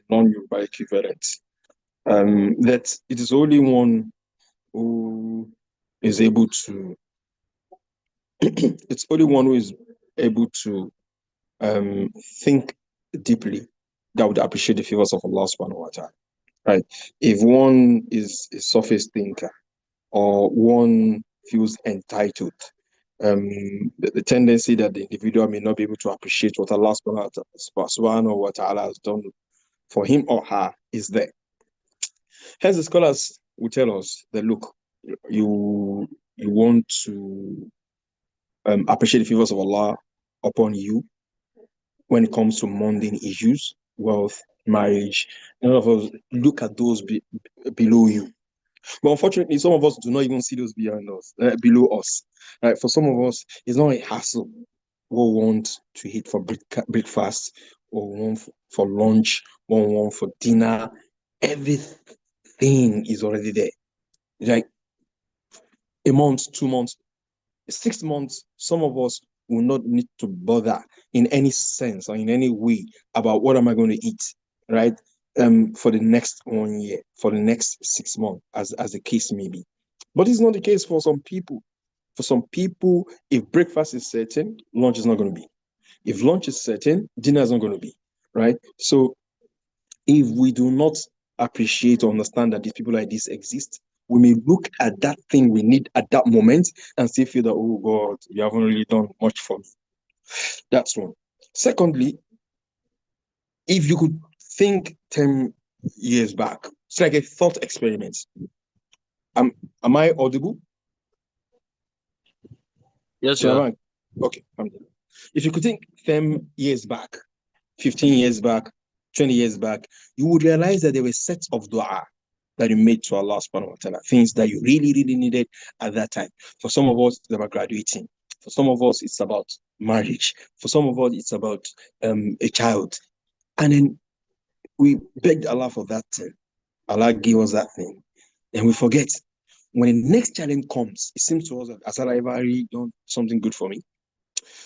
non-Yoruba equivalent. That it is only one who is able to, it's only one who is able to think deeply that would appreciate the favors of Allah subhanahu wa ta'ala. Right? If one is a surface thinker or one feels entitled, the tendency that the individual may not be able to appreciate what Allah subhanahu wa ta'ala has done for him or her is there. Hence, the scholars will tell us that look, you want to appreciate the favors of Allah upon you when it comes to mundane issues, wealth, marriage. None of us look at those below you. But unfortunately, some of us do not even see those behind us, below us. Right? For some of us, it's not a hassle. We want to eat for breakfast, or want for lunch, or want for dinner. Everything is already there. Like a month, 2 months, 6 months, some of us will not need to bother in any sense or in any way about what am I going to eat, right? For the next 1 year, for the next 6 months, as the case may be. But it's not the case for some people. For some people, if breakfast is certain, lunch is not going to be. If lunch is certain, dinner is not going to be, right? So if we do not appreciate or understand that these people like this exist, we may look at that thing we need at that moment and still feel that, oh God, you haven't really done much for me. That's one. Secondly, if you could think 10 years back, it's like a thought experiment. Am I audible? Yes, you are. Okay. If you could think 10 years back, 15 years back, 20 years back, you would realize that there were sets of dua that you made to Allah subhanahu wa ta'ala, things that you really, really needed at that time. For some of us, it's about graduating. For some of us, it's about marriage. For some of us, it's about a child. And then we begged Allah for that thing. Allah gave us that thing. And we forget. When the next challenge comes, it seems to us that has Allah ever really done something good for me?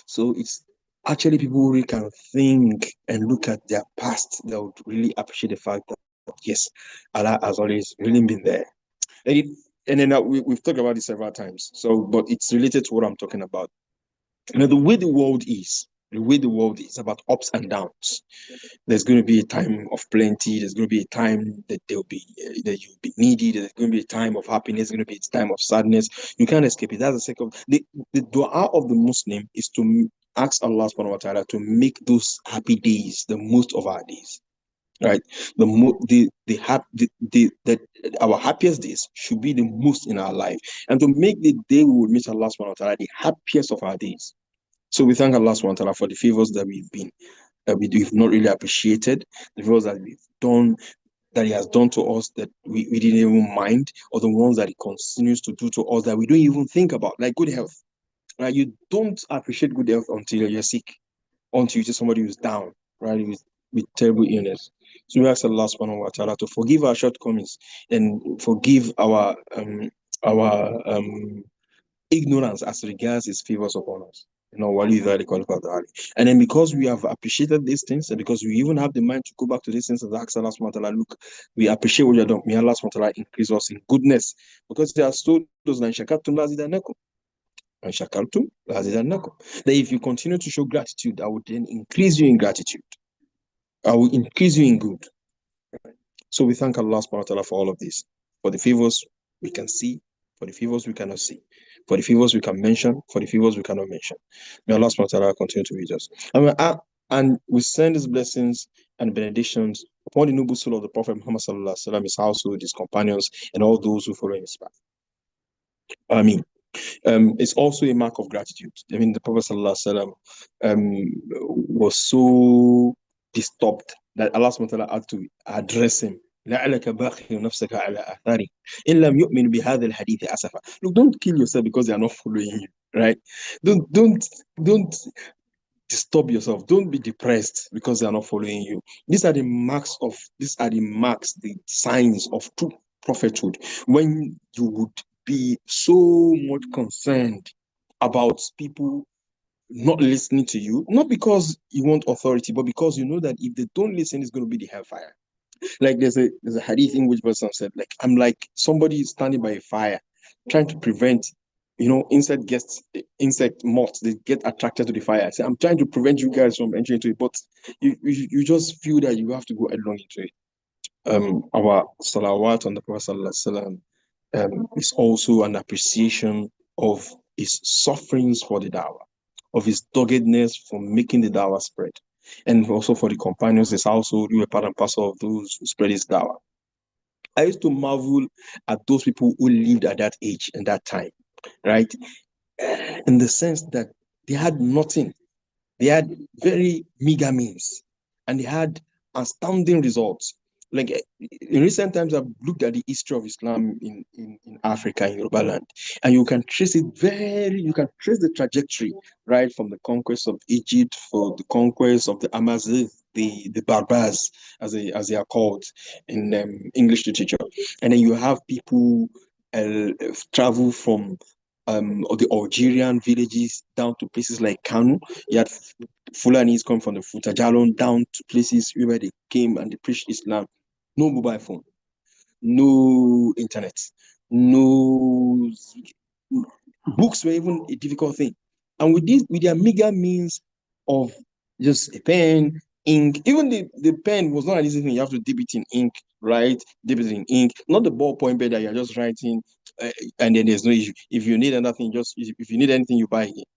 So it's actually people who really can think and look at their past that would really appreciate the fact that yes, Allah has always really been there. And then we've talked about this several times. So, but it's related to what I'm talking about. The way the world is, about ups and downs. There's going to be a time of plenty. There's going to be a time that there'll be that you'll be needy. There's going to be a time of happiness. There's going to be a time of sadness. You can't escape it. That's the second. The dua of the Muslim is to ask Allah subhanahu wa ta'ala to make those happy days the most of our days. Right, that our happiest days should be the most in our life, and to make the day we will meet Allah subhanahu wa ta'ala the happiest of our days. So we thank Allah subhanahu wa ta'ala for the favors that we've not really appreciated, the favors that we've done, that He has done to us that we didn't even mind, or the ones that He continues to do to us that we don't even think about, like good health. Right? You don't appreciate good health until you're sick, until you see somebody who's down, right, with terrible illness. So we ask Allah subhanahu wa ta'ala to forgive our shortcomings and forgive our ignorance as regards His favors upon us. And then because we have appreciated these things, and because we even have the mind to go back to these things and ask Allah subhanahu wa ta'ala, look, we appreciate what you've done. May Allah subhanahu wa ta'ala increase us in goodness. Because He has told us that if you continue to show gratitude, I will then increase you in gratitude. I will increase you in good. So we thank Allah subhanahu wa ta'ala for all of this, for the favors we can see, for the favors we cannot see, for the favors we can mention, for the favors we cannot mention. May Allah subhanahu wa ta'ala continue to be with us. And we send His blessings and benedictions upon the noble soul of the Prophet Muhammad sallallahu alaihi wasallam, his household, his companions, and all those who follow in his path. I mean, it's also a mark of gratitude. I mean, the Prophet sallallahu alaihi wasallam was so disturbed that Allah subhanahu wa ta'ala had to address him. لعلك باخع نفسك على آثاره إن لم يؤمن بهذا الحديث أسفا. Look, don't kill yourself because they are not following you, right? Don't disturb yourself. Don't be depressed because they are not following you. These are the signs of true prophethood. When you would be so much concerned about people not listening to you, not because you want authority, but because you know that if they don't listen, it's going to be the hellfire. Like there's a hadith in which person said, like, I'm like somebody standing by a fire, trying to prevent, insect moths, they get attracted to the fire. I say, I'm trying to prevent you guys from entering into it, but you just feel that you have to go along into it. Our salawat on the Prophet Sallallahu is also an appreciation of his sufferings for the dawah, of his doggedness for making the dawah spread. And also for the companions, it's also you were part and parcel of those who spread his dawah. I used to marvel at those people who lived at that age and that time, right? In the sense that they had nothing. They had very meager means and they had astounding results. Like in recent times, I've looked at the history of Islam in Africa, in Yoruba land, and you can trace the trajectory, right, from the conquest of Egypt, for the conquest of the Amazigh, the Barbars, as they are called in English literature. And then you have people travel from the Algerian villages down to places like Kanu. You had Fulanis come from the Futajalon down to places where they came and they preached Islam. No mobile phone, no internet, no books were even a difficult thing. And with their meager means of just a pen, ink, even the pen was not an easy thing. You have to dip it in ink, right? Dip it in ink, not the ballpoint pen that you're just writing, and then there's no issue. If you need anything, if you need anything, you buy it.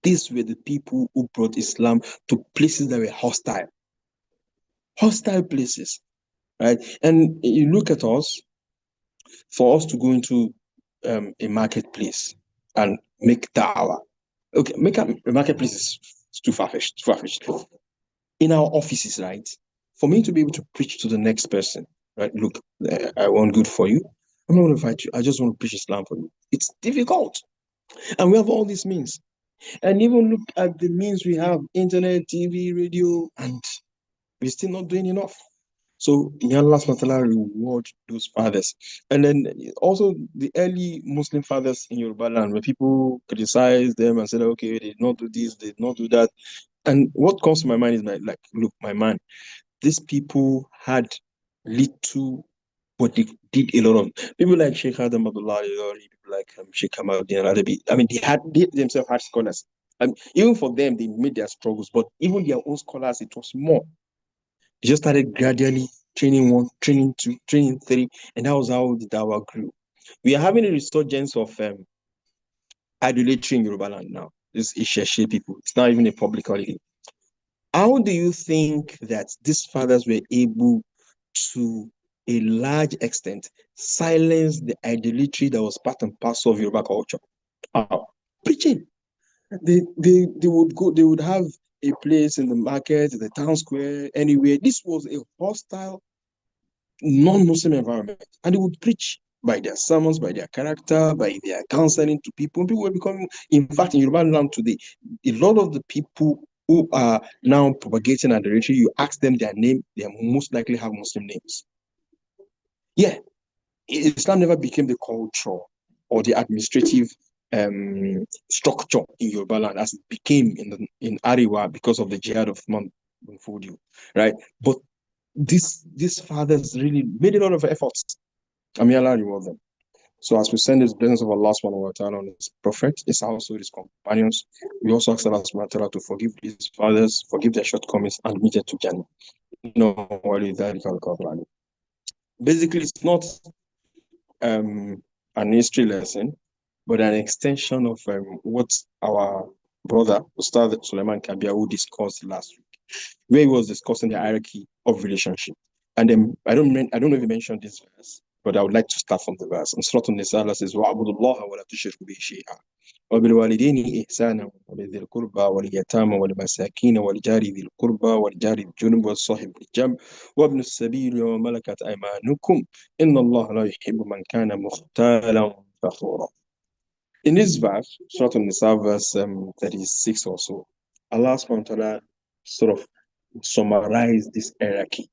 These were the people who brought Islam to places that were hostile places, right? And you look at us, for us to go into a marketplace and make da'wah. Okay, make a marketplace is too far-fetched, far-fetched. In our offices, right? For me to be able to preach to the next person, right? Look, I want good for you. I'm not going to fight you. I just want to preach Islam for you. It's difficult. And we have all these means. And even look at the means we have, internet, TV, radio, and we're still not doing enough. So may Allah subhanahu wa ta'ala reward those fathers. And then also the early Muslim fathers in Yoruba land, where people criticize them and say, okay, they did not do this, they did not do that. And what comes to my mind is like, look, my man, these people had little, but they did a lot of people like Sheikh Adam Abdullah, people like Sheikh Kamaluddin Al-Adabi. I mean, they themselves had scholars. And even for them, they made their struggles, but even their own scholars, it was more. They just started gradually training one, training two, training three, and that was how the Dawa grew. We are having a resurgence of idolatry in Yoruba land now. This Isheshe people. It's not even a public holiday. How do you think that these fathers were able to a large extent silence the idolatry that was part and parcel of Yoruba culture? Preaching. They would have a place in the market, in the town square, anywhere. This was a hostile non-Muslim environment. And they would preach by their sermons, by their character, by their counseling to people. People were becoming, in fact, in Yoruba land today, a lot of the people who are now propagating idolatry, you ask them their name, they most likely have Muslim names. Yeah, Islam never became the culture or the administrative structure in Yoruba land as it became in Ariwa because of the jihad of Imam Fodio, right? But these fathers really made a lot of efforts. And may Allah reward them. So as we send his blessings of Allah subhanahu wa ta'ala on his prophet, his household, his companions, we also ask Allah subhanahu wa ta'ala to forgive his fathers, forgive their shortcomings, and admit it to Jannah. Basically, it's not an history lesson, but an extension of what our brother, Ustad Suleiman Kabiawu, discussed last week, where he was discussing the hierarchy of relationship. And then I don't know if you mentioned this verse, but I would like to start from the verse. And Surah An-Nisa, Allah says, وَعْبُدُوا اللَّهَ وَلَا تُشْرِكُوا بِهِ شَيْئًا وبالوالدين إحسانا وبذي القربى واليتامى والمساكين والجار ذي القربى والجار الجنب والصاحب بالجنب وابن السبيل وملكت أيمانكم إن الله لا يحب من كان مختالا فخورا. In this verse, Surah An-Nisa, verse 36 or so, Allah subhanahu wa ta'ala sort of summarize this hierarchy.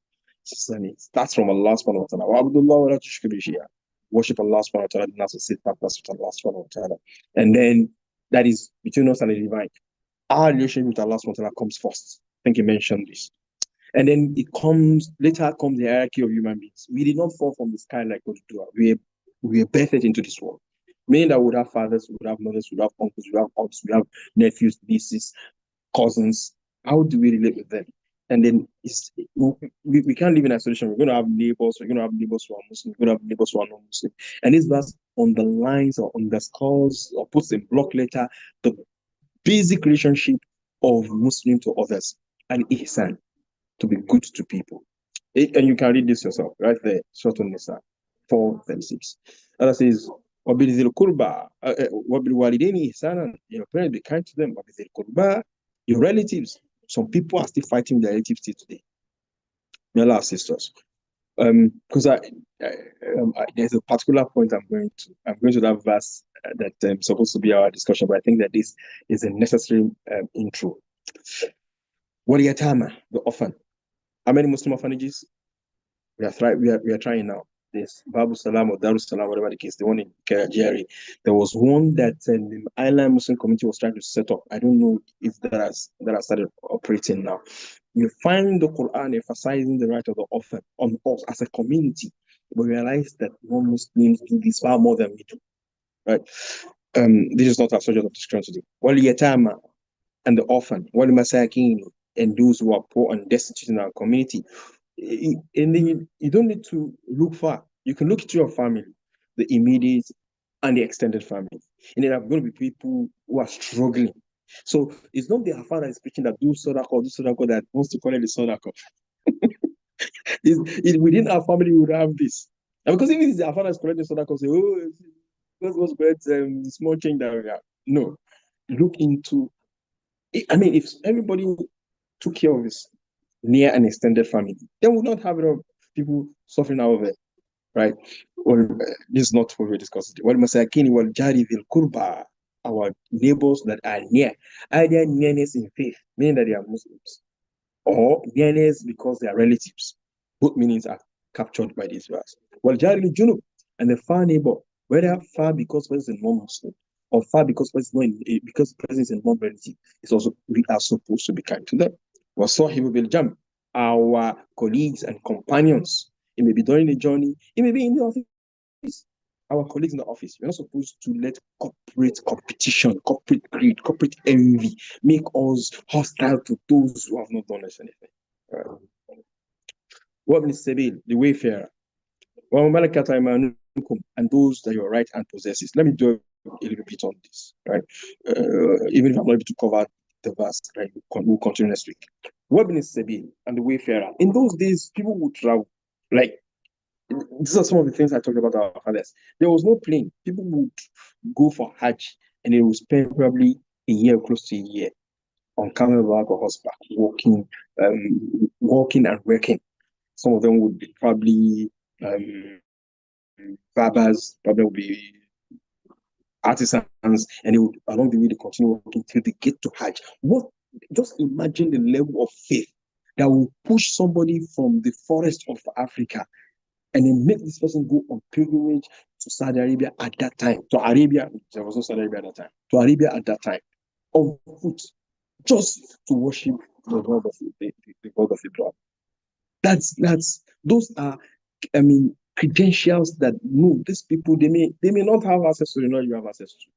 And it starts from Allah subhanahu wa ta'ala. Wa wa la worship Allah subhanahu wa ta'ala, not to sit partners with Allah subhanahu wa ta'ala. And then that is between us and the divine. Our relationship with Allah subhanahu wa ta'ala comes first. I think he mentioned this. And then later comes the hierarchy of human beings. We did not fall from the sky like Oduduwa. We were birthed into this world. Meaning that we would have fathers, we would have mothers, we would have uncles, we would have aunts, we have nephews, nieces, cousins. How do we relate with them? And then we can't live in isolation. We're going to have neighbors. We're going to have neighbors who are Muslim. We're going to have neighbors who are non-Muslim. And this verse underlines or underscores or puts in block letter the basic relationship of Muslim to others and ihsan, to be good to people. And you can read this yourself right there, Surah An-Nisa 4:36. Allah says, وَبِذِي الْقُرْبَى وَبِالْوَالِدَيْنِ إِحْسَانًا. Your parents, be kind to them. وَبِذِي الْقُرْبَى. Your relatives. Some people are still fighting their relatives till today. May Allah assist us. Because there's a particular point I'm going to that verse that's supposed to be our discussion, but I think that this is a necessary intro. Waliyatama, the orphan. How many Muslim orphanages? We are trying now. This Babu Salam or Darus Salam, whatever the case, the one in Kerajeri. There was one that the island Muslim community was trying to set up. I don't know if that has started operating now. You find the Quran emphasizing the right of the orphan on us as a community. We realize that non-Muslims do this far more than we do. Right? This is not our subject of discussion today. Wal yatama and the orphan, wal masakin, and those who are poor and destitute in our community. And then you don't need to look far. You can look at your family, the immediate and the extended family. And there are going to be people who are struggling. So it's not the Hafara is preaching that do Sodako that wants to collect the Sodako. Within our family, we would have this. And because even if the Hafara is collecting Sodako, say, oh, let's go spread small change that we have. No. Look into it. I mean, if everybody took care of his near and extended family, then we'll not have a lot of people suffering out of it, right? Well, this is not what we're discussing. Well, Masakini, well, Jari vil Kurba, our neighbors that are near, either nearness in faith, meaning that they are Muslims, or nearness because they are relatives. Both meanings are captured by this verse. Well, Jari Junub, and the far neighbor, whether far because person is non-Muslim, or far because person is a non-relative, it's also, we are supposed to be kind to them. وَصَاحِبُ بِالْجَمْعِ, our colleagues and companions. It may be during the journey, it may be in the office. Our colleagues in the office, we're not supposed to let corporate competition, corporate greed, corporate envy make us hostile to those who have not done us anything. وَابْنِ السَّبِيلِ, the wayfarer. وَمَلَكَتْ أَيْمَانُكُمْ, and those that your right hand possesses. Let me do a little bit on this, right? Even if I'm not able to cover the verse, right? We'll continue next week. Wabin Sabil and the wayfarer. In those days, people would travel. Like, these are some of the things I talked about our fathers. There was no plane. People would go for Hajj and they would spend probably a year, close to a year, on camelback or horseback, walking and working. Some of them would be probably barbers, probably would be artisans, and they would along the way they continue working till they get to Hajj. Just imagine the level of faith that will push somebody from the forest of Africa and then make this person go on pilgrimage to Saudi Arabia at that time. To Arabia, there was no Saudi Arabia at that time. To Arabia at that time, on foot, just to worship the God of the God of Abraham. Those are, I mean, credentials that no, these people they may not have access to, you have access to.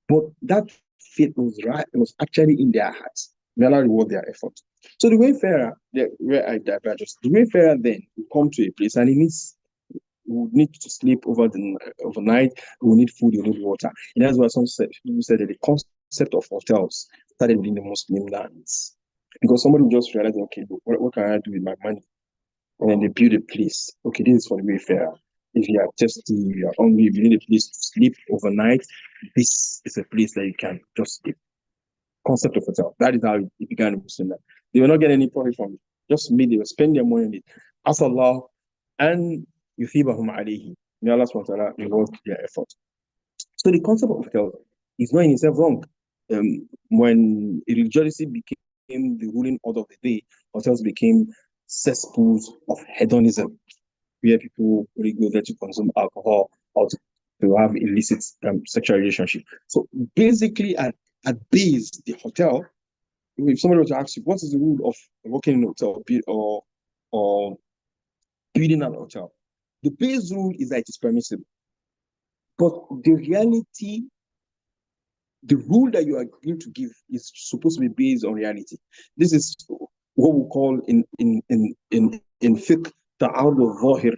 But that faith was right, it was actually in their hearts. May Allah reward their effort. So the wayfarer, where I diverge, the wayfarer then will come to a place and he would need to sleep overnight, he will need food, he will need water. And that's why some people said that the concept of hotels started in the Muslim lands. Because somebody just realized, okay, what can I do with my money? And then they build a place. Okay, this is for the wayfarer. If you are thirsty, you are hungry, if you need a place to sleep overnight, this is a place that you can just sleep. Concept of hotel. That is how it began in Muslim land. They were not getting any profit from it. Just they were spending their money on it. As Allah and yuthibahum alayhi. May Allah SWT reward their effort. So the concept of hotel is not in itself wrong. When religiosity became the ruling order of the day, hotels became cesspools of hedonism, where people really go there to consume alcohol or to have illicit sexual relationship. So basically, at base, the hotel if somebody were to ask you, what is the rule of working in a hotel or building an hotel? The base rule is that it is permissible. But the reality, the rule that you are going to give is supposed to be based on reality. This is what we call in fiqh ta'arud al-zahir,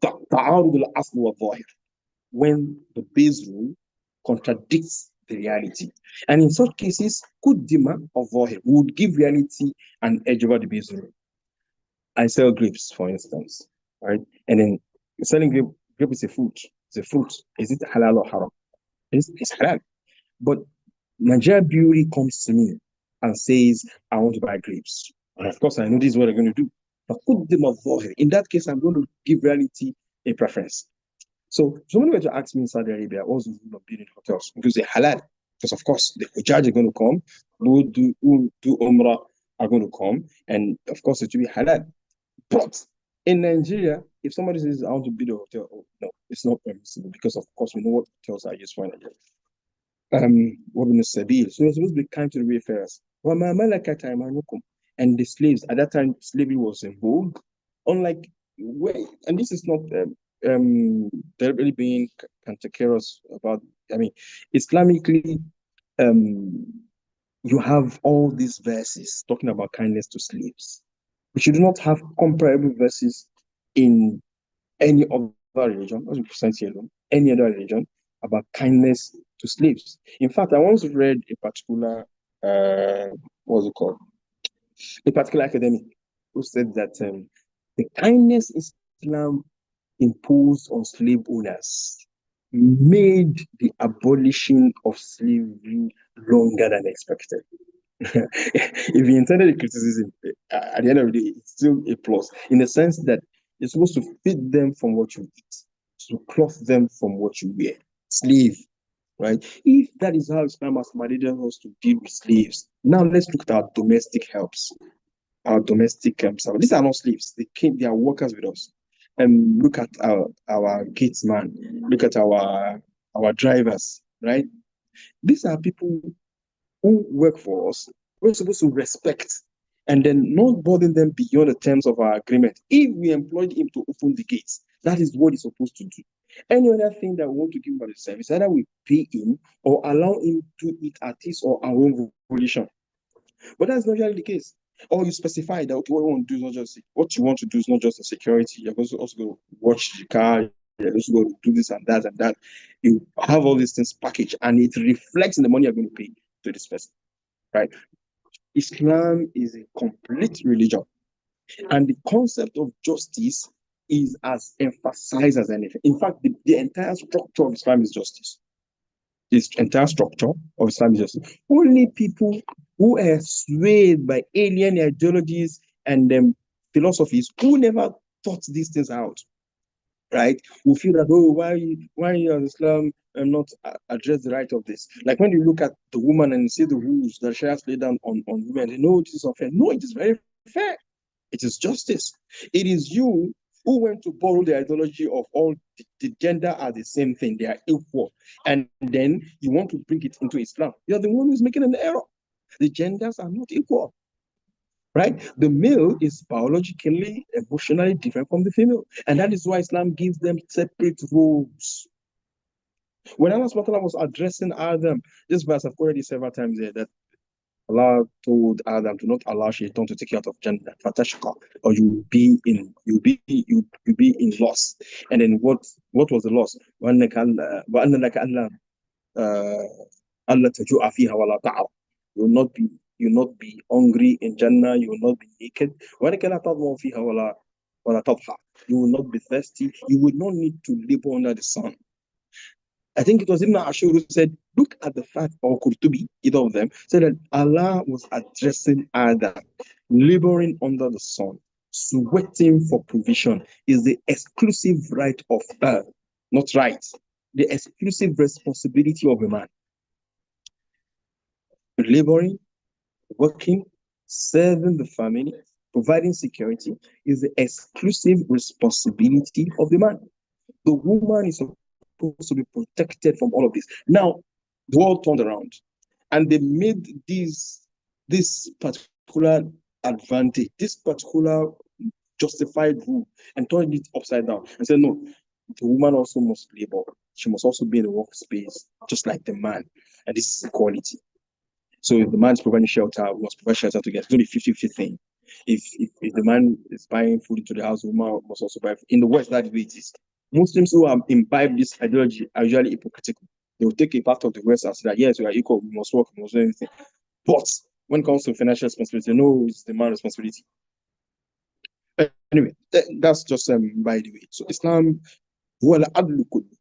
ta'arud al-asl wa-zahir, when the base rule contradicts the reality. And in such cases, kuddima or zahir would give reality an edge over the base rule. I sell grapes, for instance, right? And then selling grape is a fruit. It's a fruit. Is it halal or haram? It's halal. But Nigeria Brewery comes to me and says, I want to buy grapes. And of course, I know this is what I'm going to do. But put them on zahir. In that case, I'm going to give reality a preference. So somebody were to ask me in Saudi Arabia, what's the rule of building hotels? Because they're halal. Because of course the Hujjaj are going to come, who do Umrah are going to come, and of course it will be halal. But in Nigeria, if somebody says I want to build a hotel, oh, no, it's not permissible because of course we know what hotels are used for in Nigeria. Wabin Sabil. So you're supposed to be kind to the wayfarers. وَمَا مَلَكَتْ أَيْمَانُكُمْ. And the slaves, at that time, slavery was in vogue. Unlike, and this is not deliberately being cantankerous about, I mean, Islamically, um, you have all these verses talking about kindness to slaves. But you do not have comparable verses in any other religion, not in Christianity alone, any other religion about kindness to slaves. In fact, I once read a particular, what's it called? A particular academic who said that the kindness Islam imposed on slave owners made the abolition of slavery longer than expected. If you intended the criticism, at the end of the day, it's still a plus in the sense that you're supposed to feed them from what you eat, to clothe them from what you wear. Slave, right? If that is how Islam has mandated us to deal with slaves, now let's look at our domestic helps, our domestic servants. These are not slaves; they are workers with us. And look at our gatesman, look at our drivers, right? These are people who work for us. We're supposed to respect and then not burden them beyond the terms of our agreement. If we employed him to open the gates, that is what he's supposed to do. Any other thing that we want to give him as a service, either we pay him or allow him to do it at his or our own volition. But that's not usually the case. Or you specify that okay, what you want to do is not just what you want to do is not just a security. You're also going to watch the car. You're also going to do this and that and that. You have all these things packaged, and it reflects in the money you're going to pay to this person, right? Islam is a complete religion, and the concept of justice is as emphasized as anything. In fact, the entire structure of Islam is justice. This entire structure of Islam is justice. Only people who are swayed by alien ideologies and philosophies who never thought these things out, right, will feel that, oh, why Islam not address the right of this? Like when you look at the woman and see the rules that Sharia laid down on women, they know this is unfair. No, it is very fair. It is justice. It is you who went to borrow the ideology of all the gender are the same thing, they are equal, and then you want to bring it into Islam. You're the one who's making an error. The genders are not equal, right? The male is biologically, emotionally different from the female, and that is why Islam gives them separate roles. When Allah subhanahu was addressing Adam, this verse I've quoted it several times here, that Allah told Adam to not allow Shaitan to take you out of Jannah, fatashqa, or you be in loss. And then what was the loss? You will not be hungry in Jannah, you will not be naked. You will not be thirsty, you will not need to labor under the sun. I think it was Ibn Ashur who said, look at the fact, or Qurtubi, either of them, said that Allah was addressing Adam, laboring under the sun, sweating for provision is the exclusive right of not right, the exclusive responsibility of a man. Laboring, working, serving the family, providing security is the exclusive responsibility of the man. The woman is supposed to be protected from all of this. Now, the world turned around and they made these this particular advantage, this particular justified rule, and turned it upside down and said, no, the woman also must labor. She must also be in the workspace, just like the man. And this is equality. So if the man is providing shelter, we must provide shelter together. It's going to be 50-50 thing. If the man is buying food into the house, the woman must also buy food. In the West, that's the way it is. Muslims who have imbibed this ideology are usually hypocritical. They will take a part of the West and say that, yes, we are equal, we must work, we must do anything. But when it comes to financial responsibility, no, it's the man's responsibility. Anyway, that's just by the way. So Islam, هو العدل كله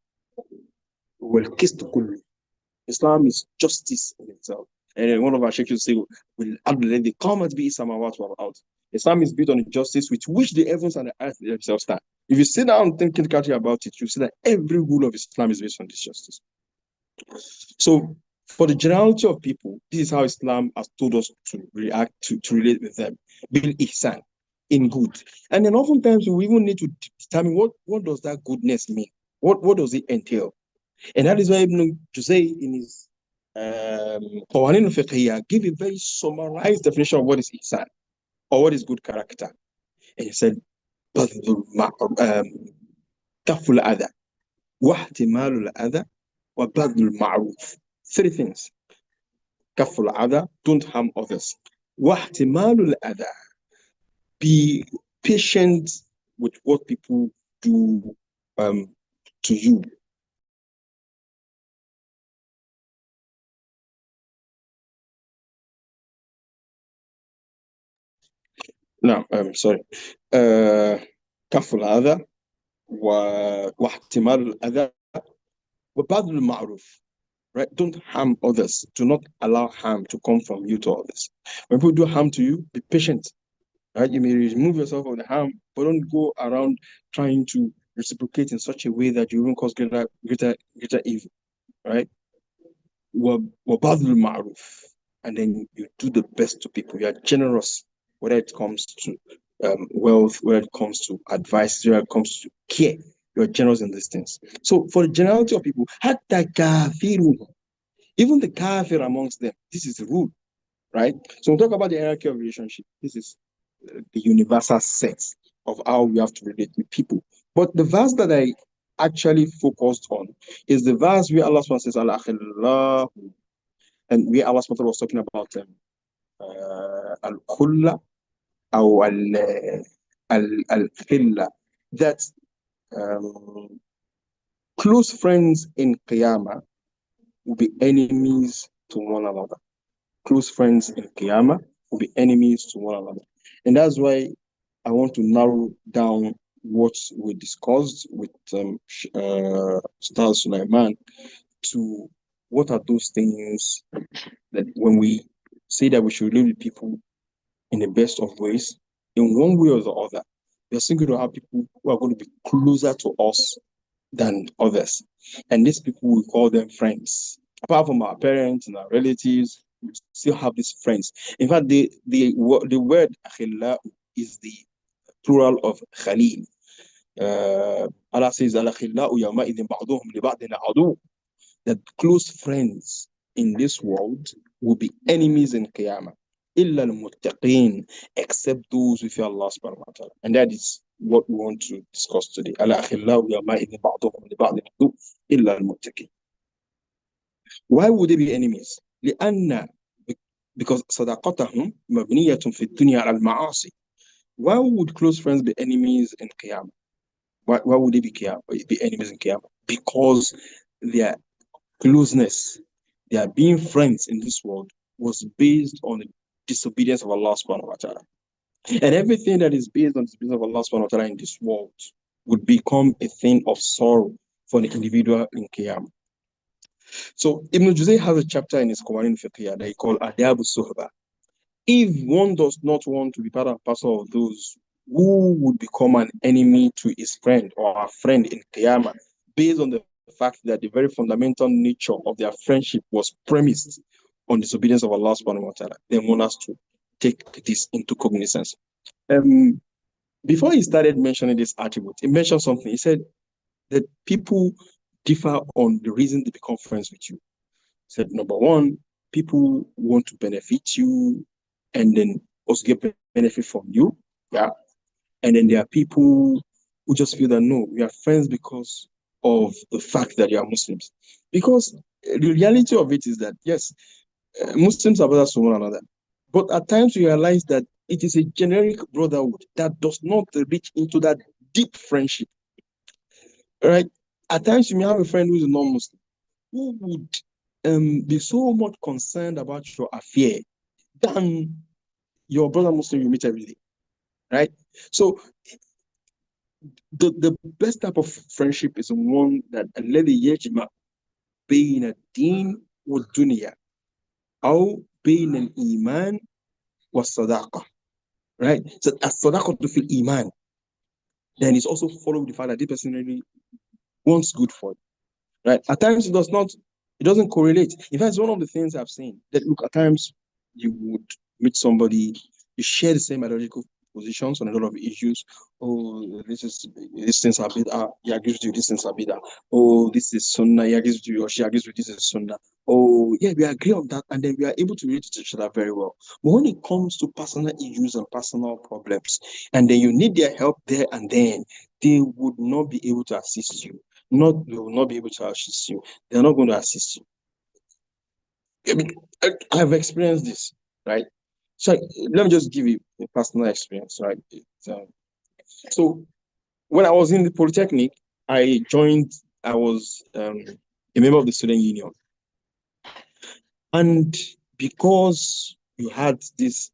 والقسط كله. Islam is justice in itself. And then one of our sheikhs will say, "Will the qamat bi samawat wal ard." Islam is built on the justice with which the heavens and the earth themselves stand. If you sit down and think critically about it, you see that every rule of Islam is based on this justice. So, for the generality of people, this is how Islam has told us to react to relate with them. Bil ihsan, in good. And then oftentimes we even need to determine what does that goodness mean? What does it entail? And that is why Ibn Juzay in his Qawanin al-Fiqhiyya give a very summarized definition of what is ihsan or what is good character. And he said, كف الأذى واحتمال الأذى وبذل المعروف. Three things. كف الأذى, don't harm others. واحتمال الأذى, be patient with what people do to you. No, sorry. كف الأذى واحتمال الأذى وبذل المعروف. Right? Don't harm others. Do not allow harm to come from you to others. When people do harm to you, be patient. Right? You may remove yourself from the harm, but don't go around trying to reciprocate in such a way that you won't cause greater evil. Right? وَبَذْلُ الْمَعْرُوفِ. And then you do the best to people. You are generous, whether it comes to wealth, whether it comes to advice, whether it comes to care. You're generous in these things. So for the generality of people, حَتَّى كَافِرُونَ, even the kafir amongst them, this is the rule, right? So we talk about the hierarchy of relationship. This is the universal set of how we have to relate with people. But the verse that I actually focused on is the verse where Allah says, Al-akhillah, and where Allah was talking about al-khulla or al-khilla, that close friends in Qiyamah will be enemies to one another. Close friends in Qiyamah will be enemies to one another. And that's why I want to narrow down what we discussed with Ustaz Sulaiman to what are those things that when we say that we should live with people in the best of ways, in one way or the other, we're still going to have people who are going to be closer to us than others. And these people, we call them friends. Apart from our parents and our relatives, we still have these friends. In fact, the word akhillah is the plural of khalil. Allah says, that close friends in this world will be enemies in Qiyamah. إِلَّا الْمُتَّقِينَ, except those with Allah subhanahu wa ta'ala. And that is what we want to discuss today. Why would they be enemies? لأن, because صداقتهم مبنية في الدنيا على المعاصي. Why would close friends be enemies in Qiyamah? Why would they be enemies in Qiyamah? Because their closeness, their being friends in this world was based on the disobedience of Allah subhanahu wa ta'ala. And everything that is based on the disobedience of Allah subhanahu wa ta'ala in this world would become a thing of sorrow for the individual in Qiyamah. So Ibn Juzay has a chapter in his Qawanin Fiqhiyya that he called Adab al-Suhba. If one does not want to be part and parcel of those who would become an enemy to his friend or a friend in Qiyamah, based on the fact that the very fundamental nature of their friendship was premised on disobedience of Allah subhanahu wa ta'ala, then one has to take this into cognizance. Before he started mentioning this attribute, he mentioned something. He said that people differ on the reason they become friends with you. He said, number one, people want to benefit you and then also get benefit from you. Yeah. And then there are people who just feel that no, we are friends because of the fact that you are Muslims. Because the reality of it is that yes, Muslims are brothers to one another. But at times we realize that it is a generic brotherhood that does not reach into that deep friendship. Right? At times you may have a friend who is non-Muslim who would be so much concerned about your affair than your brother Muslim you meet every day. Right? So the best type of friendship is one that الذي يجمع بين الدين والدنيا أو بين الإيمان والصداقة. Right? So الصداقة في الإيمان. Then it's also followed with the fact that this person really wants good for you. Right? At times it doesn't correlate. In fact, it's one of the things I've seen that look at times you would meet somebody, you share the same ideological positions on a lot of issues. Oh, this things are bid'ah, he agrees with you, this things are bid'ah. Oh, this is sunnah, he agrees with you, or she agrees with this is sunnah. Oh, yeah, we agree on that, and then we are able to relate to each other very well. But when it comes to personal issues and personal problems, and then you need their help there and then, they would not be able to assist you. They will not be able to assist you. They're not going to assist you. I mean, I've experienced this, right? So let me just give you a personal experience, right? So when I was in the Polytechnic, I was a member of the student union. And because you had these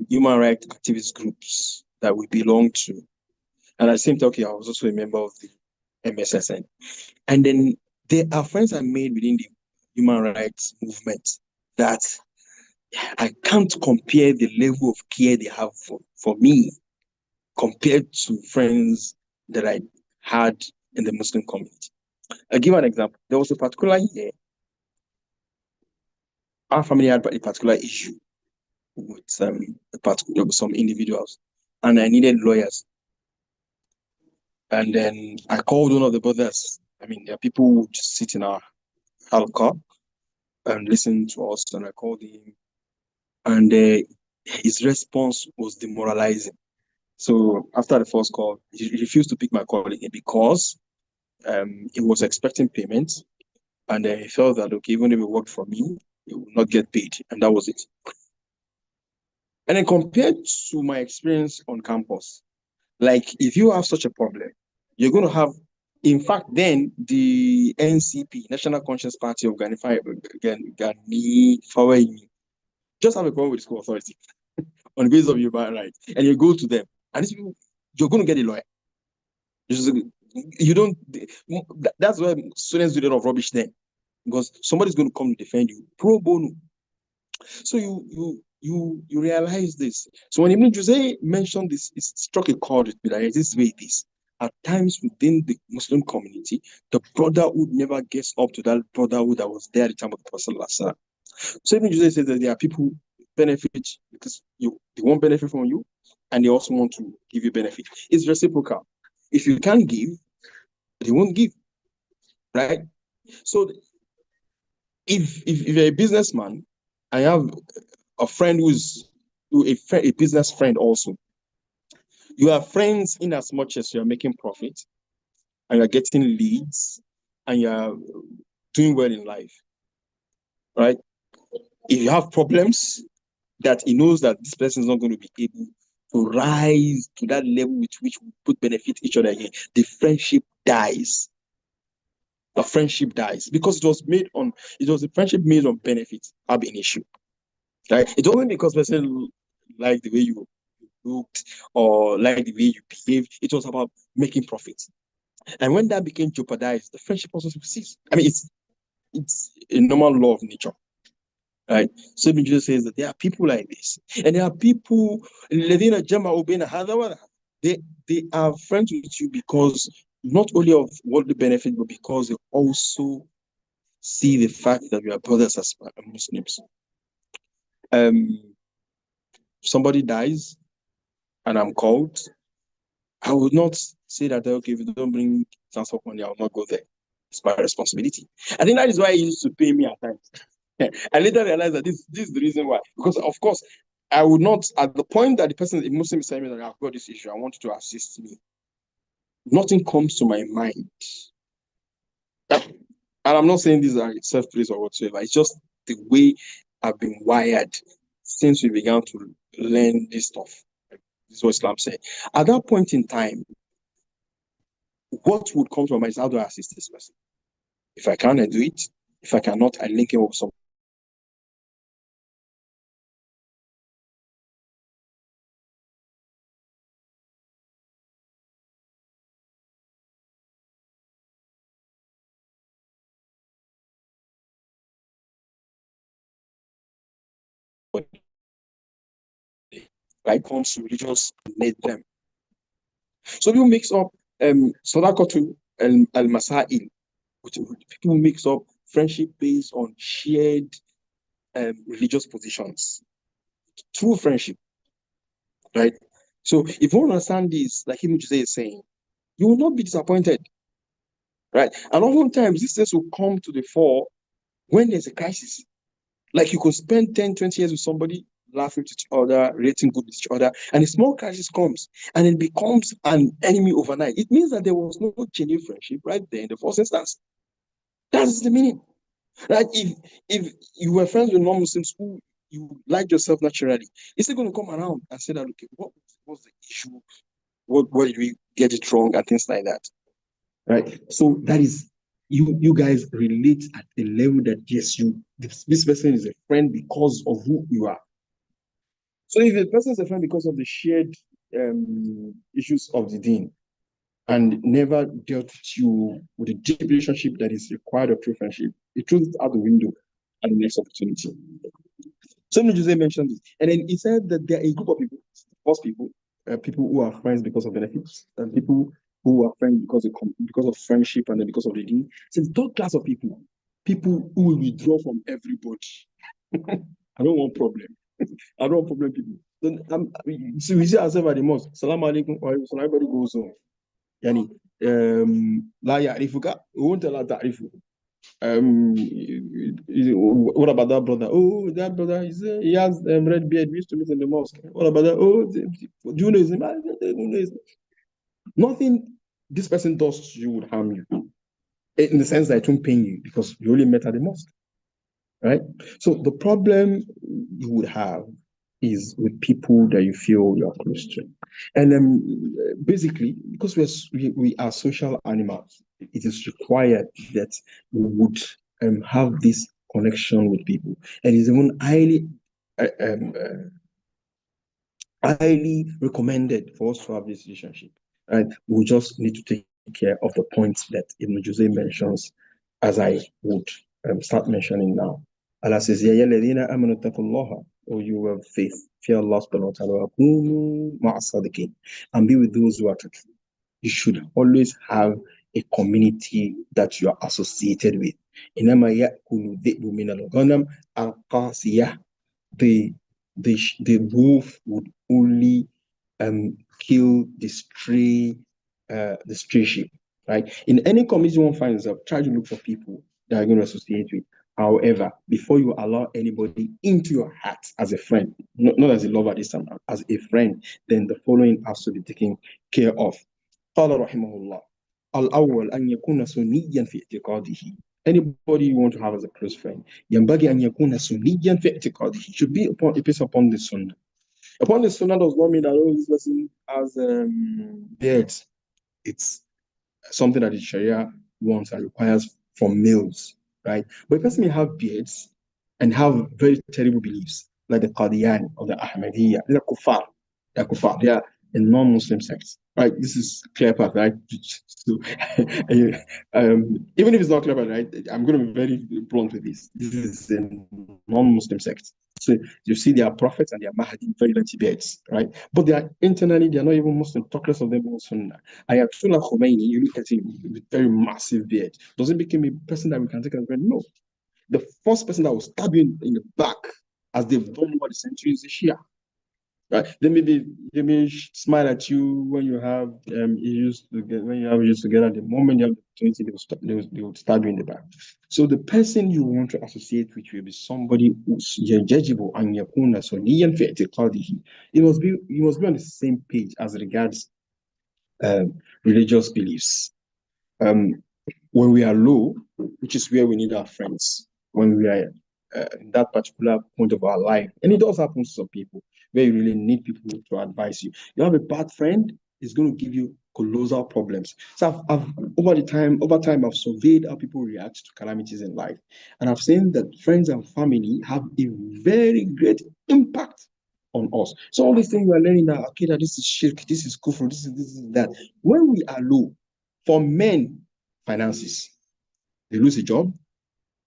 human rights activist groups that we belong to, and at the same time, okay, I was also a member of the MSSN. And then there are friends I made within the human rights movement that I can't compare the level of care they have for me compared to friends that I had in the Muslim community. I'll give an example. There was a particular year, our family had a particular issue with some individuals, and I needed lawyers. And then I called one of the brothers. I mean, there are people who just sit in our halqa and listen to us, and I called him, and his response was demoralizing. So after the first call, he refused to pick my call again because he was expecting payment, and he felt that okay, even if it worked for me, he would not get paid, and that was it. And then compared to my experience on campus, like if you have such a problem, you're going to have, in fact, then the NCP, National Conscience Party of Ghani, just have a problem with the school authority on the basis of your right, and you go to them, and these people, you're going to get a lawyer. You don't. That's why students do a lot of rubbish then, because somebody's going to come to defend you pro bono. So you realize this. So when Ibn Juzay mentioned this, it struck a chord with me that this is way it is. At times within the Muslim community, the brotherhood never gets up to that brotherhood that was there at the time of the Prophet. So Ibn Juzay says that there are people who benefit because they want benefit from you, and they also want to give you benefit. It's reciprocal. If you can't give, they won't give, right? So if you're a businessman, I have a friend a business friend also. You are friends in as much as you're making profit and you're getting leads and you're doing well in life, right? If you have problems that he knows that this person is not going to be able to rise to that level with which we could benefit each other again, the friendship dies. The friendship dies because it was a friendship made on benefit, have an issue. Right? It wasn't because person like the way you looked or like the way you behaved. It was about making profit. And when that became jeopardized, the friendship also ceased. I mean, it's a normal law of nature. Right? So Ibn Jesus says that there are people like this. And there are people they they are friends with you because not only of what they benefit, but because they also see the fact that we are brothers as Muslims. Somebody dies and I'm called, I would not say that okay, if you don't bring transport money, I will not go there. It's my responsibility. I think that is why he used to pay me at times. I later realized that this is the reason why. Because of course, I would not, at the point that the person, the Muslim is telling me that I've got this issue, I want you to assist me. Nothing comes to my mind. And I'm not saying these are self-praise or whatsoever. It's just the way I've been wired since we began to learn this stuff. This is what Islam said. At that point in time, what would come to my mind is how do I assist this person? If I can, I do it. If I cannot, I link him with somebody like comes to religious need them. So people mix up Sadaqatu al-Masail. People mix up friendship based on shared religious positions. True friendship, right? So if you understand this, like Ibn Juzay is saying, you will not be disappointed, right? And oftentimes these things will come to the fore when there's a crisis. Like you could spend 10, 20 years with somebody, laughing to each other, rating good with each other, and a small crisis comes and it becomes an enemy overnight. It means that there was no genuine friendship right there in the first instance. That's the meaning. Right? If you were friends with non-Muslims who you liked yourself naturally, it's still going to come around and say that, okay, what was the issue? What did we get it wrong and things like that? Right? So that is you guys relate at a level that yes, this person is a friend because of who you are. So if a person is a friend because of the shared issues of the deen and never dealt with you with a deep relationship that is required of true friendship, it throws it out the window at the next opportunity. So Jose mentioned this, and then he said that there are a group of people, first people who are friends because of benefits, and people who are friends because of friendship and then because of the deen. So the third class of people who will withdraw from everybody. I don't want problem. I don't want problem people. Then so we see ourselves at the mosque. Salam alaikum. Everybody goes home. Yani, la ya'rifuka. We won't tell her ta'rifu. What about that brother? Oh, that brother, he has red beard. We used to meet in the mosque. What about that? Oh, do you know his name? I don't know his name. Nothing this person does to you would harm you in the sense that it won't pain you because you only met at the mosque, right? So the problem you would have is with people that you feel you're close to. And basically, because we are social animals, it is required that we would have this connection with people. And it's even highly recommended for us to have this relationship. And we just need to take care of the points that Ibn Jose mentions as I would start mentioning now. Allah says, Ya yalladhina amanu taqullaha, O you have faith, fear Allah subhanahu wa ta'ala, and be with those who are truthful. You should always have a community that you are associated with. إنما يأكل الذئب من الغنم القاسية. The wolf would only kill the stray sheep, right? In any community one finds out, try to look for people that are going to associate with. However, before you allow anybody into your heart as a friend, not as a lover this time, as a friend, then the following has to be taken care of. قال رحمه الله الأول أن يكون سنيا في اعتقاده. Anybody you want to have as a close friend, ينبغي أن يكون سنيا في اعتقاده. Should be based upon the sunnah. Upon the sunnah does not mean that this person has beards. It's something that the Sharia wants and requires from males, right? But a person may have beards and have very terrible beliefs, like the Qadian or the Ahmadiyya. They're kuffar. They're kuffar. They are a non-Muslim sect, right? This is clear path, right? So, even if it's not clear path, right? I'm going to be very blunt with this. This is a non-Muslim sect. So you see their prophets and their Mahdi very dirty beards, right? But they are internally, they are not even Muslim. Talk less of them being Sunnah. Ayatollah Khomeini, you look at him with very massive beard. Does it make him a person that we can take as a friend? No. The first person that will stab you in the back, as they've done over the centuries, is Shia. Right? They may smile at you when you have issues together. When you have issues together, the moment you have the opportunity, they will start doing the back. So the person you want to associate with will be somebody who's yajibu and yakuna suniyan fi i'tiqadihi. It must be on the same page as regards religious beliefs. Um, when we are low, which is where we need our friends, when we are in that particular point of our life, and it does happen to some people where you really need people to advise you. You have a bad friend, it's going to give you colossal problems. So over time, I've surveyed how people react to calamities in life, and I've seen that friends and family have a very great impact on us. So all these things we are learning now, okay, that this is shirk, this is kufr, this is that. When we are low, for men, finances, they lose a job,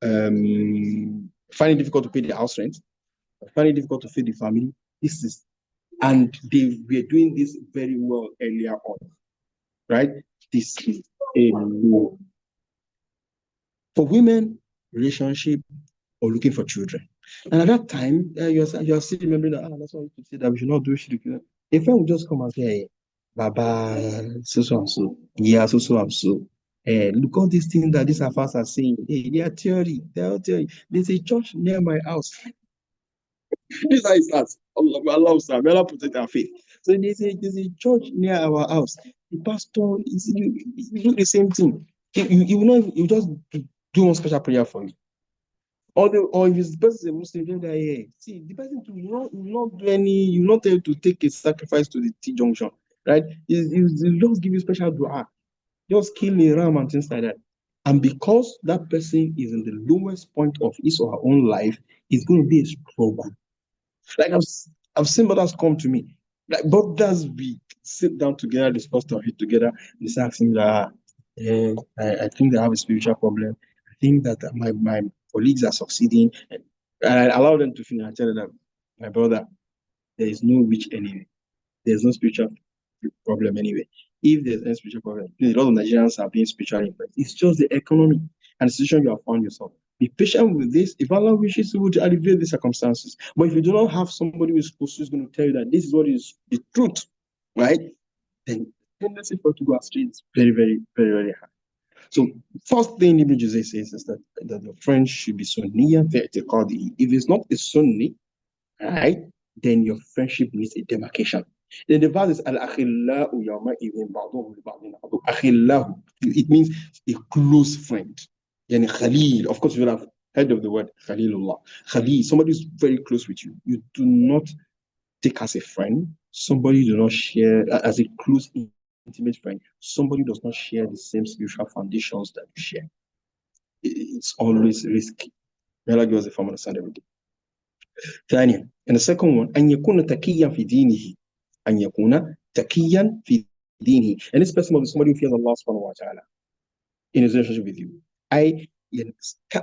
find it difficult to pay the house rent, find it difficult to feed the family. And they were doing this very well earlier on, right? This is a low. For women, relationship or looking for children. And at that time, you're still remembering that, that's why I used to say that we should not do shit. A friend will just come and say, hey, Baba, so and so. Yeah, so and so. Look all these things that these affairs are saying. Hey, they are theory. They are theory. There's a church near my house. This is how it starts. Allah, may Allah protect our faith. So there's a church near our house. The pastor is you do the same thing. You will not you just do one special prayer for you. Or if the person is a Muslim, then that, yeah. See, the person too, you not do any, you not able to take a sacrifice to the T junction, right? You just give you special dua, just kill a ram and things like that. And because that person is in the lowest point of his or her own life, it's going to be a struggle. Like I've seen brothers come to me, like brothers we sit down together, discuss it together. They start asking me that I think they have a spiritual problem. I think that my colleagues are succeeding, and I allow them to finish. I tell them, my brother, there is no witch anyway. There's no spiritual problem anyway. If there's any spiritual problem, a lot of Nigerians are being spiritually influenced. It's just the economy and the situation you have found yourself. Be patient with this. If Allah wishes to alleviate the circumstances. But if you do not have somebody who's going to tell you that this is what is the truth, right? Then the tendency for it to go astray is very, very, very, very high. So first thing Ibn Juzay says is that the friend should be Sunniya fi i'tiqadi. If it's not a Sunni, right, then your friendship needs a demarcation. Then the verse is al-akhillahu yawma idhin ba'duhum li ba'din adu. Akhillahu. It means a close friend. Yani Khalil. Of course, you will have heard of the word Khalilullah. Khalil, somebody who's very close with you. You do not take as a friend somebody you do not share as a close, intimate friend. Somebody who does not share the same spiritual foundations that you share. It's always risky. May Allah give us a firm understanding every day. ثانيا, and the second one, أن يكون تقيا في دينه. أن يكون تقيا في دينه. And this person must be somebody who fears Allah subhanahu wa ta'ala in his relationship with you. أي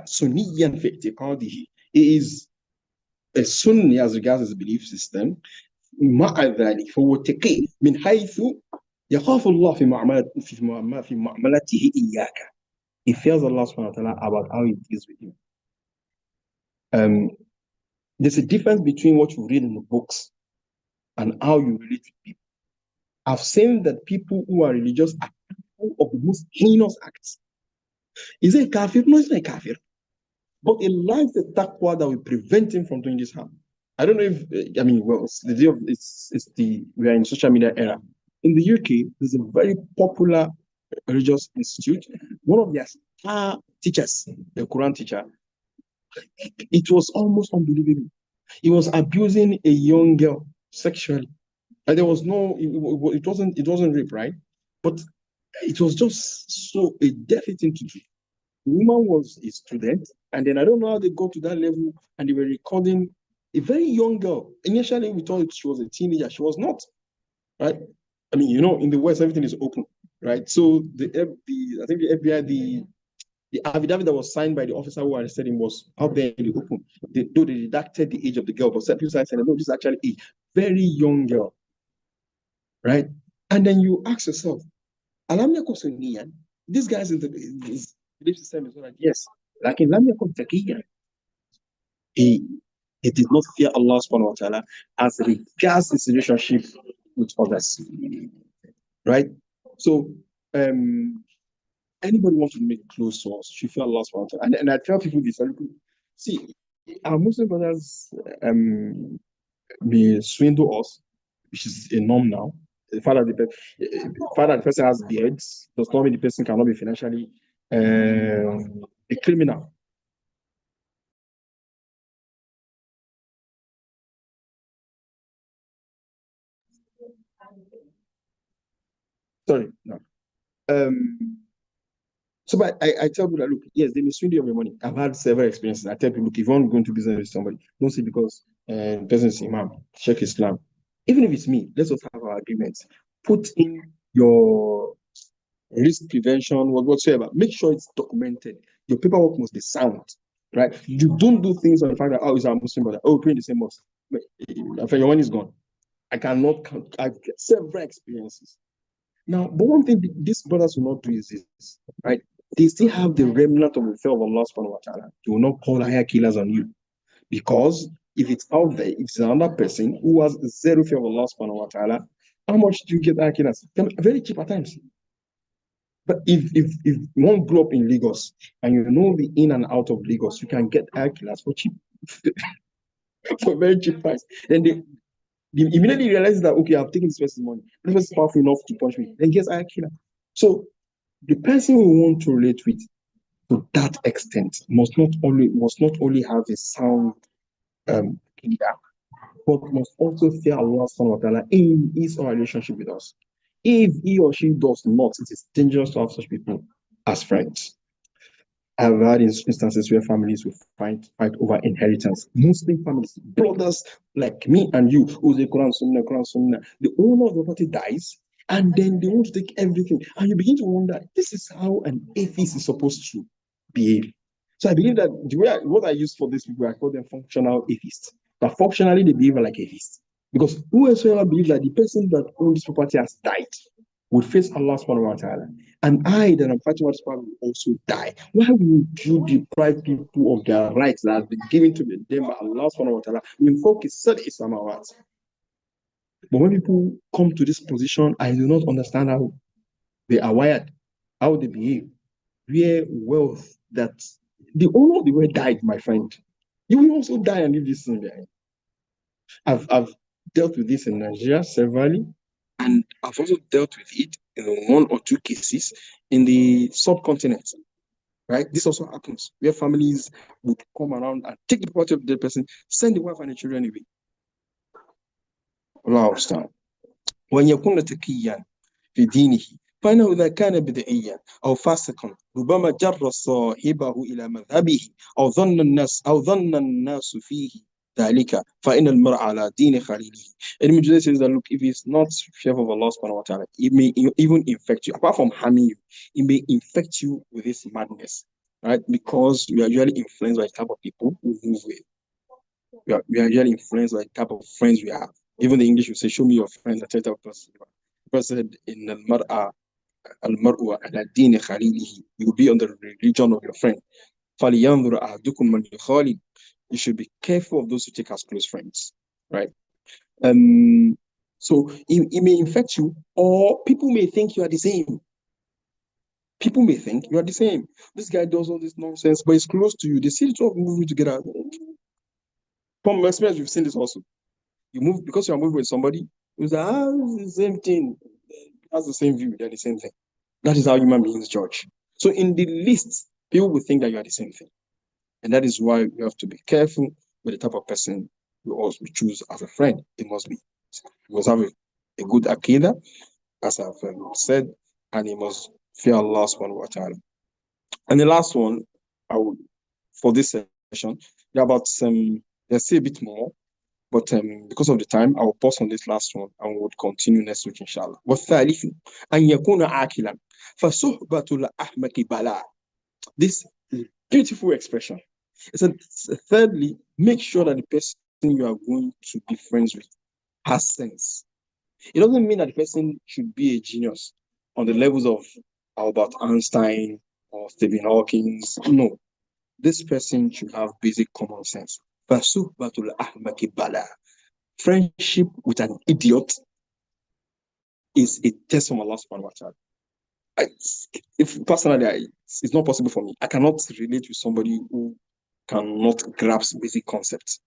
سنيا في اعتقاده. He is a Sunni as regards his belief system. مع ذلك فهو تقي من حيث يخاف الله في معاملته إياك. He fears Allah subhanahu wa ta'ala about how he deals with you. There's a difference between what you read in the books and how you relate with people. I've seen that people who are religious are people of the most heinous acts. Is it a kafir? No, it's not a kafir. But it lacks the taqwa that will prevent him from doing this harm. I don't know if, well, we are in social media era. In the UK, there's a very popular religious institute. One of their star teachers, a Quran teacher, it was almost unbelievable. He was abusing a young girl sexually. And there was no, it wasn't rape, right? But it was just so a dirty thing to do. The woman was a student, and then I don't know how they got to that level, and they were recording a very young girl. Initially, we thought she was a teenager. She was not, right? In the West, everything is open, right? So I think the FBI, the affidavit that was signed by the officer who arrested him was out there in the open. Though they deducted the age of the girl, but some people said, no, this is actually a very young girl, right? And then you ask yourself, Alam yakun sunniyan? This guy's in his belief system is not like, yes. Like in Lam yakun taqiyan. He did not fear Allah subhanahu wa ta'ala as regards his relationship with others. Right? So anybody wants to make close to us should fear Allah subhanahu wa ta'ala. And I tell people this. See, our Muslim brothers may swindle us, which is a norm now. The person has beards does not mean the person cannot be financially a criminal. Sorry, no. So, but I tell people that look, yes, they may swindle you of your money. I've had several experiences. I tell people, look, if you want to go into business with somebody, don't say because the person is Imam, check Islam. Even if it's me, let's just have our agreements. Put in your risk prevention, whatsoever. Make sure it's documented. Your paperwork must be sound, right? You don't do things on the fact that, oh, it's our Muslim brother. Oh, we're praying the same mosque. Your money is gone. I cannot count. I've several experiences. Now, but one thing these brothers will not do is this, right? They still have the remnant of the fear of Allah subhanahu wa ta'ala. They will not call higher killers on you. Because if it's out there, if it's another person who has zero fear of Allah subhanahu wa ta'ala, how much do you get higher killers? Very cheap at times. But if one grew up in Lagos and you know the in and out of Lagos, you can get higher killers for cheap, for very cheap price. Then they immediately realize that, okay, I've taken this person's money. This person is powerful enough to punch me. Then gets higher killer. So the person we want to relate with to that extent must not only have a sound leader, but must also fear Allah subhanahu wa ta'ala in his own relationship with us. If he or she does not, it is dangerous to have such people as friends. I've had instances where families will fight over inheritance. Muslim families, brothers like me and you, who's a Quran Sunnah, Quran Sunnah. The owner of the property dies, and then they want to take everything. And you begin to wonder, this is how an atheist is supposed to behave. So I believe that what I use for these people, I call them functional atheists. But functionally, they behave like atheists. Because whoever believes that the person that owns this property has died would face Allah subhanahu wa ta'ala. And I that am fighting what will also die. Why would you deprive people of their rights that have been given to them by Allah subhanahu wa ta'ala? In focus, said Islamawat. But when people come to this position, I do not understand how they are wired, how they behave, where wealth that the owner of the world died, my friend. You will also die and leave this thing behind. I've dealt with this in Nigeria severally, and I've also dealt with it in one or two cases in the subcontinent. Right? This also happens where families would come around and take the property of the person, send the wife and the children away. Allah understand. وأن يكون تقيا في دينه فإنه إذا كان بدعيا أو فاسقا ربما جر صاحبه إلى مذهبه أو ظن الناس فيه ذلك فإن المرء على دين خليله. And Mujahid says that look, if he's not fearful of Allah subhanahu wa ta'ala, it may even infect you. Apart from harming you, it may infect you with this madness, right? Because we are usually influenced by the type of people who move with. We are usually influenced by the type of friends we have. Even the English will say, show me your friends. I tell you that person said in al-mar'u ala dini khalilihi. You will be on the religion of your friend. فَلْيَنْظُرْ أَحَدُكُمْ مَنْ يُخَالِلُ. You should be careful of those who take as close friends, right? So it may infect you, or people may think you are the same. People may think you are the same. This guy does all this nonsense, but he's close to you. They see the two of you moving together. From experience, we've seen this also. You move because you are moving with somebody who's like, it's the same thing. Has the same view, they're the same thing. That is how human beings judge. So in the least, people will think that you are the same thing. And that is why you have to be careful with the type of person you also choose as a friend. It must be. You must have a good akida, as I've said, and you must fear Allah subhanahu wa ta'ala. And the last one, I would for this session, there are about there's still a bit more, but because of the time, I will pause on this last one and we'll continue next week, inshallah. والثالث أن يكون عاقلا فصحبة الأحمق بلاء. This beautiful expression. It said, thirdly, make sure that the person you are going to be friends with has sense. It doesn't mean that the person should be a genius on the levels of Albert Einstein or Stephen Hawking. No, this person should have basic common sense. فَصُحْبَةُ الْأَحْمَقِ بَلَى. Friendship with an idiot is a test from Allah subhanahu wa ta'ala. If personally, it's not possible for me. I cannot relate with somebody who cannot grasp basic concepts,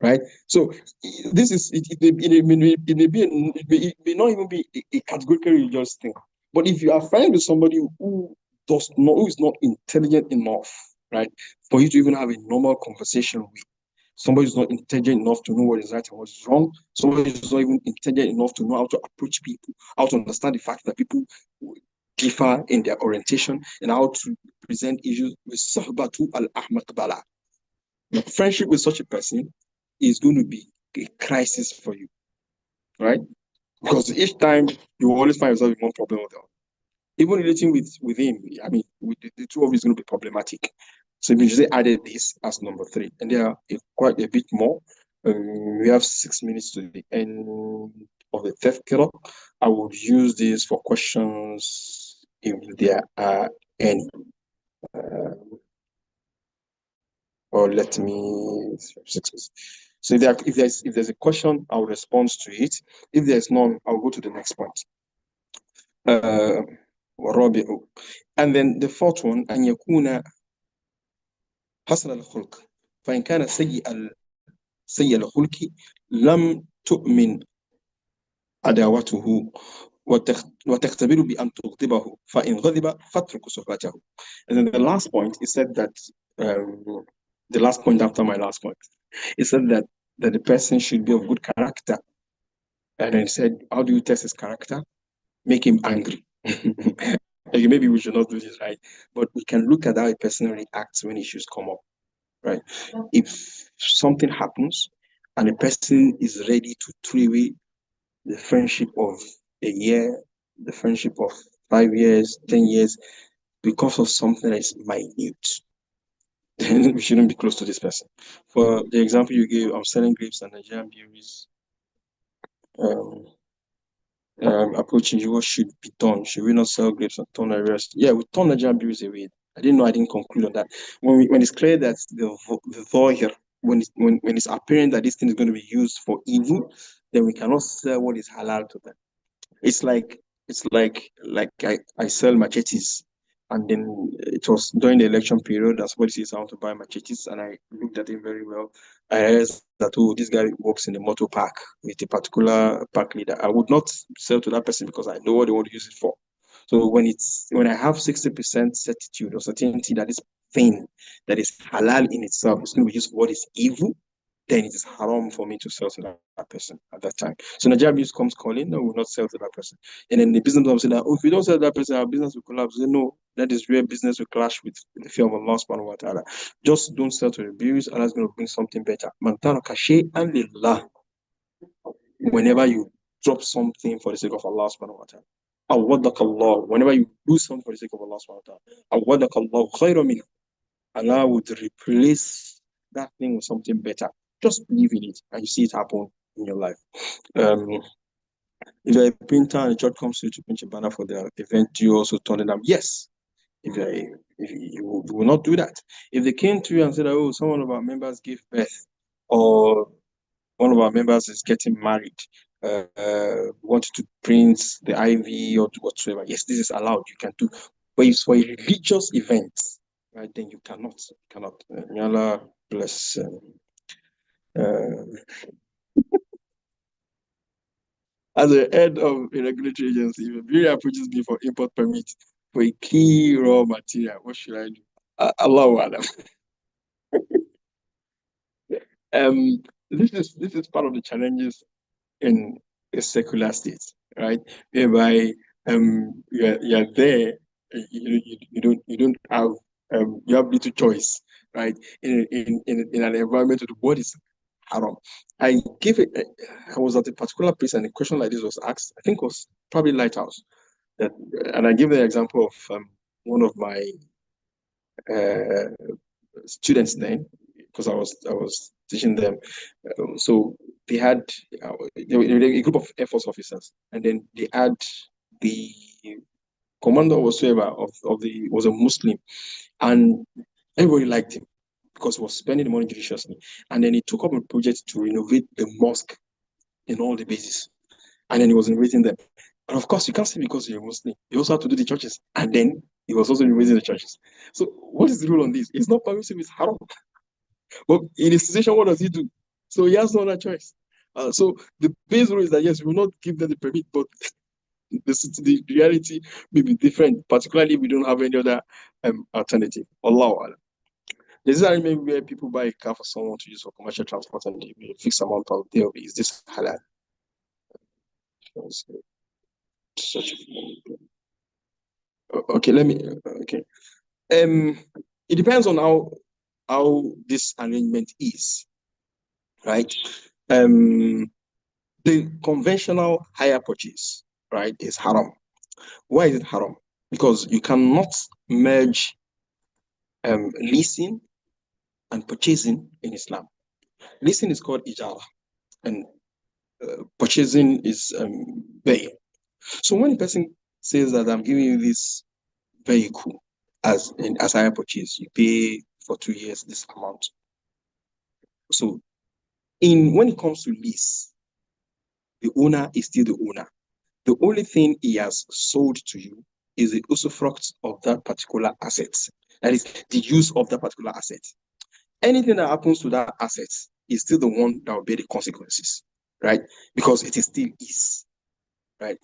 right? So this is it may not even be a categorical religious thing. But if you are friends with somebody who is not intelligent enough, right, for you to even have a normal conversation with, somebody who's not intelligent enough to know what is right and what is wrong, somebody who's not even intelligent enough to know how to approach people, how to understand the fact that people differ in their orientation, and how to present issues with sahbatu al-ahmad bala. Friendship with such a person is going to be a crisis for you, right? Because each time you will always find yourself in one problem or the other. Even relating with him, I mean, with the two of you is going to be problematic. So we just added this as number 3, and there are quite a bit more. We have 6 minutes to the end of the Tadzkirah. I would use this for questions if there are any. Or let me 6 minutes. So if there's a question, I'll respond to it. If there's none, I'll go to the next point. And then the fourth one, أن يكون حسن الخلق فإن كان سيء الخلق لم تؤمن عداوته وتختبر بأن تغضبه فإن غضب فاترك صحبته. And then the last point is said that the last point after my last point, it said that the person should be of good character. And then he said, how do you test his character? Make him angry. Maybe we should not do this, right? But we can look at how a person reacts when issues come up, right? If something happens and a person is ready to throw away the friendship of a year, the friendship of 5 years, 10 years, because of something that is minute, then we shouldn't be close to this person. For the example you gave, I'm selling grapes and Nigerian breweries. Approaching you, what should be done? Should we not sell grapes and turn the rest? Yeah, we turn Nigerian breweries away. I didn't know. I didn't conclude on that. When it's clear that the Zohir, when it's apparent that this thing is going to be used for evil, then we cannot sell what is halal to them. It's like I sell machetes, and then it was during the election period. That's what says I want to buy machetes, and I looked at him very well. I realized that this guy works in the motor park with a particular park leader. I would not sell to that person because I know what they want to use it for. So when I have 60% certitude or certainty that this thing that is halal in itself is going to be used for what is evil, then it is haram for me to sell to that person at that time. So Nigeria Abuse comes calling, no, we will not sell to that person. And then the business will say that, if we don't sell to that person, our business will collapse. They no, that is where business will clash with the fear of Allah subhanahu wa ta'ala. Just don't sell to the abuse, Allah's going to bring something better. And lillah. Whenever you drop something for the sake of Allah subhanahu wa ta'ala. Allah. Whenever you do something for the sake of Allah subhanahu wa ta'ala. Allah would replace that thing with something better. Just believe in it and you see it happen in your life. If you're a printer and the church comes to you to print a banner for the event, do you also turn it up? Yes. If you will not do that. If they came to you and said, oh, some of our members gave birth, or one of our members is getting married, wanted to print the IV or whatsoever, yes, this is allowed. You can do. But it's for a religious event, right? Then you cannot. May Allah bless. As a head of a regulatory agency, if a brewery approaches me for import permit for a key raw material, what should I do? Allahu Alam. This is part of the challenges in a secular state, right? Whereby you're there, you don't have you have little choice, right? In an environment of what is haram. I was at a particular place and a question like this was asked. I think it was probably Lighthouse. And I give the example of one of my students then, because I was teaching them. So they had they were a group of Air Force officers, and then they had the commander whatsoever of the was a Muslim, and everybody liked him. because he was spending the money judiciously. And then he took up a project to renovate the mosque in all the bases. And then he was renovating them. And of course, you can't say because you're a Muslim. You also have to do the churches. And then he was also renovating the churches. So what is the rule on this? It's not permissible, it's haram. But in his situation, what does he do? So he has no other choice. So the base rule is that yes, we will not give them the permit, but the reality may be different, particularly if we don't have any other alternative. Allah. There's an argument where people buy a car for someone to use for commercial transport and they pay a fixed amount of day. Is this halal? Okay, let me. Okay. It depends on how this arrangement is, right? The conventional hire purchase, right, is haram. Why is it haram? Because you cannot merge leasing and purchasing in Islam. Leasing is called ijara, and purchasing is bay. So when a person says that I'm giving you this vehicle as hire purchase, you pay for 2 years this amount. So when it comes to lease, the owner is still the owner. The only thing he has sold to you is the usufruct of that particular asset. That is the use of that particular asset. Anything that happens to that asset is still the one that will bear the consequences, right? Because it is still his, right?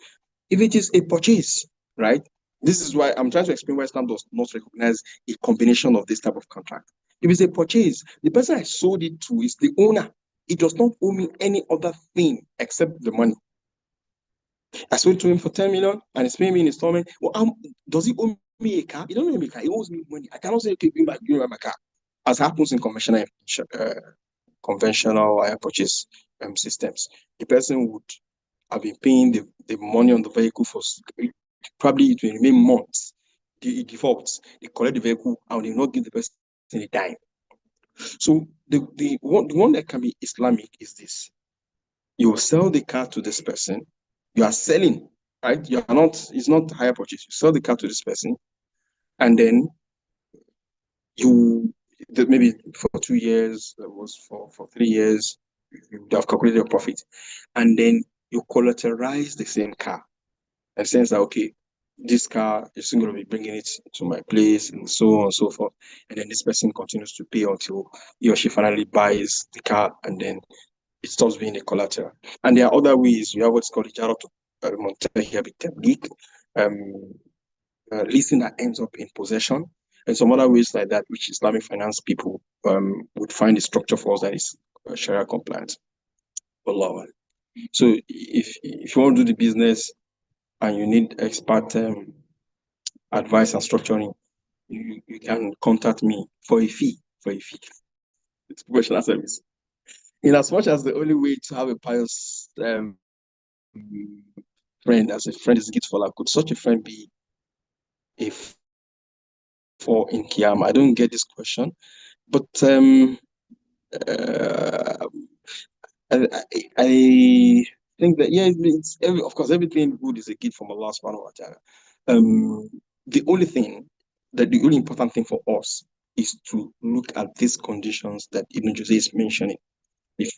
If it is a purchase, right? This is why I'm trying to explain why Islam does not recognize a combination of this type of contract. If it's a purchase, the person I sold it to is the owner. It does not owe me any other thing except the money. I sold it to him for 10 million and he's paying me in installment. Well, does he owe me a car? He doesn't owe me a car. He owes me money. I cannot say, okay, give me back my car. As happens in conventional purchase systems. The person would have been paying the money on the vehicle for probably it will remain months. It defaults. They collect the vehicle and they will not give the person any dime. So the one that can be Islamic is this. You will sell the car to this person. You are selling, right? You are not, it's not hire purchase. You sell the car to this person, and then maybe for 2 years, it was for 3 years, you have calculated your profit. And then you collateralize the same car. And sense that, okay, this car is going to be bringing it to my place and so on and so forth. And then this person continues to pay until he or she finally buys the car and then it stops being a collateral. And there are other ways. You have what's called leasing that ends up in possession, and some other ways like that, which Islamic finance people would find a structure for us that is Sharia compliant. Allah. So if you want to do the business and you need expert advice and structuring, you can contact me for a fee. It's professional service. In as much as the only way to have a pious friend as a friend is gift for life, could such a friend be a for in Kiyama? I don't get this question, but I think that it's of course everything good is a gift from Allah subhanahu wa ta'ala. The only important thing for us is to look at these conditions that Ibn Juzay is mentioning. If